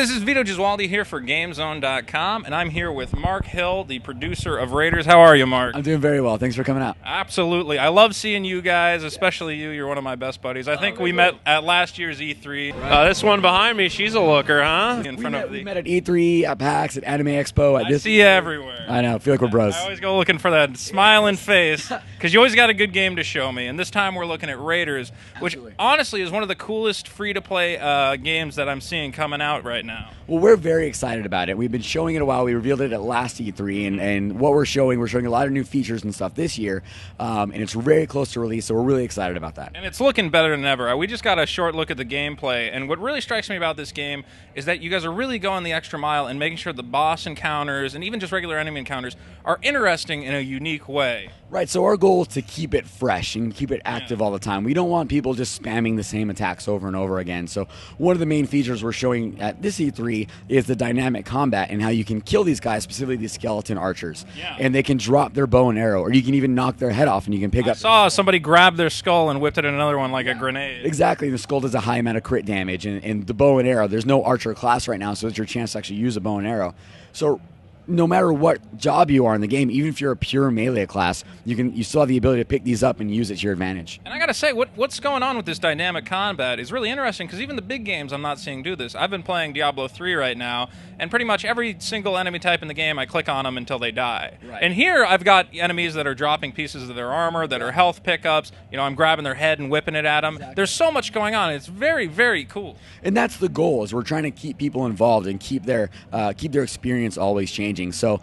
this is Vito Gesualdi here for GameZone.com, and I'm here with Mark Hill, the producer of Raiderz. How are you, Mark? I'm doing very well. Thanks for coming out. Absolutely. I love seeing you guys, especially you. You're one of my best buddies. I think we met at last year's E3. Right. This one behind me, she's a looker, huh? We met at E3, at PAX, at Anime Expo. I see you everywhere. I know. I feel like we're bros. I always go looking for that smiling face, because you always got a good game to show me. And this time we're looking at Raiderz, which honestly is one of the coolest free-to-play games that I'm seeing coming out right now. Well, we're very excited about it. We've been showing it a while. We revealed it at last E3, and what we're showing a lot of new features and stuff this year, and it's very close to release, so we're really excited about that. And it's looking better than ever. We just got a short look at the gameplay, and what really strikes me about this game is that you guys are really going the extra mile and making sure the boss encounters and even just regular enemy encounters are interesting in a unique way. Right, so our goal is to keep it fresh and keep it active all the time. We don't want people just spamming the same attacks over and over again. So one of the main features we're showing at this E3 is the dynamic combat and how you can kill these guys, specifically these skeleton archers. Yeah. And they can drop their bow and arrow, or you can even knock their head off and you can pick up. I saw somebody grab their skull and whipped it at another one like a grenade. Exactly, the skull does a high amount of crit damage, and the bow and arrow, there's no archer class right now, so it's your chance to actually use a bow and arrow. So no matter what job you are in the game, even if you're a pure melee class, you still have the ability to pick these up and use it to your advantage. And I gotta say, what's going on with this dynamic combat is really interesting, because even the big games I'm not seeing do this. I've been playing Diablo 3 right now, and pretty much every single enemy type in the game, I click on them until they die. Right. And here, I've got enemies that are dropping pieces of their armor, that are health pickups. You know, I'm grabbing their head and whipping it at them. Exactly. There's so much going on. It's very, very cool. And that's the goal, is we're trying to keep people involved and keep their experience always changing. So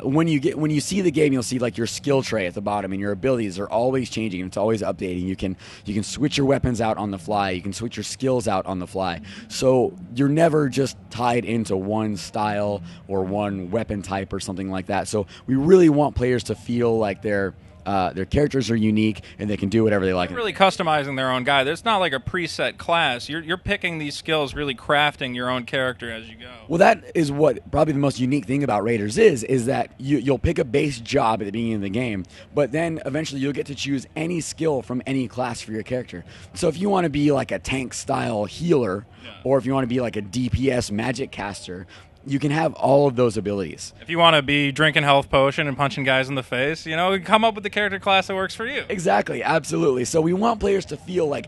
when you see the game, you'll see like your skill tray at the bottom, and your abilities are always changing and it's always updating. You can switch your weapons out on the fly. You can switch your skills out on the fly. So you're never just tied into one style or one weapon type or something like that. So we really want players to feel like their characters are unique and they can do whatever they like. They're really customizing their own guy. There's not like a preset class. You're picking these skills, really crafting your own character as you go. Well, that is what probably the most unique thing about Raiderz is that you'll pick a base job at the beginning of the game, but then eventually you'll get to choose any skill from any class for your character. So if you want to be like a tank style healer, or if you want to be like a DPS magic caster, you can have all of those abilities. If you want to be drinking health potion and punching guys in the face, come up with the character class that works for you. Exactly, absolutely. So we want players to feel like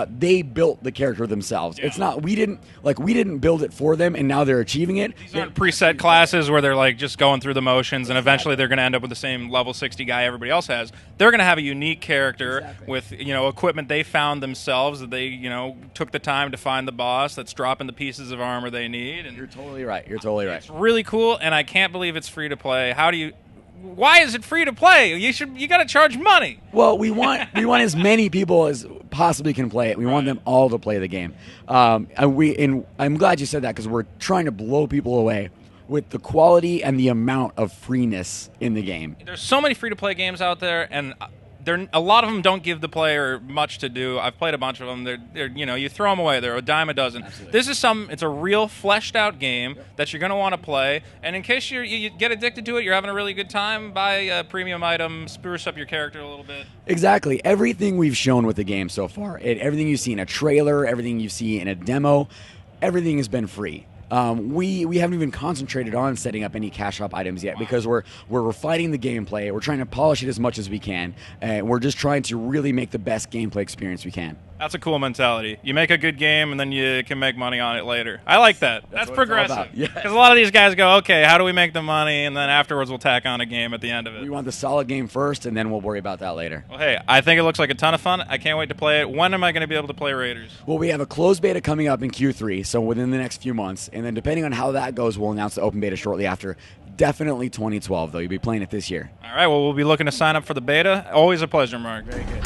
they built the character themselves. Yeah. It's not we didn't build it for them and now they're achieving it. These aren't preset classes where they're like just going through the motions and eventually they're going to end up with the same level 60 guy everybody else has. They're going to have a unique character with equipment they found themselves, that they took the time to find the boss that's dropping the pieces of armor they need. And you're totally right. You're totally right. It's really cool, and I can't believe it's free to play. Why is it free to play? You got to charge money. Well, we want as many people as possibly can play it. We want them all to play the game. And I'm glad you said that, because we're trying to blow people away with the quality and the amount of freeness in the game. There's so many free to play games out there, and a lot of them don't give the player much to do. I've played a bunch of them. They're you throw them away. They're a dime a dozen. Absolutely. This is it's a real fleshed out game that you're going to want to play. And in case you get addicted to it, you're having a really good time, buy a premium item, spruce up your character a little bit. Exactly. Everything we've shown with the game so far, everything you see in a trailer, everything you see in a demo, everything has been free. We haven't even concentrated on setting up any cash shop items yet, because we're refining the gameplay. We're trying to polish it as much as we can, and we're just trying to really make the best gameplay experience we can. That's a cool mentality. You make a good game, and then you can make money on it later. I like that. That's progressive. Because a lot of these guys go, okay, how do we make the money? And then afterwards we'll tack on a game at the end of it. We want the solid game first, and then we'll worry about that later. Well, hey, I think it looks like a ton of fun. I can't wait to play it. When am I going to be able to play Raiderz? Well, we have a closed beta coming up in Q3, so within the next few months. And then depending on how that goes, we'll announce the open beta shortly after. Definitely 2012, though. You'll be playing it this year. All right, well, we'll be looking to sign up for the beta. Always a pleasure, Mark. Very good.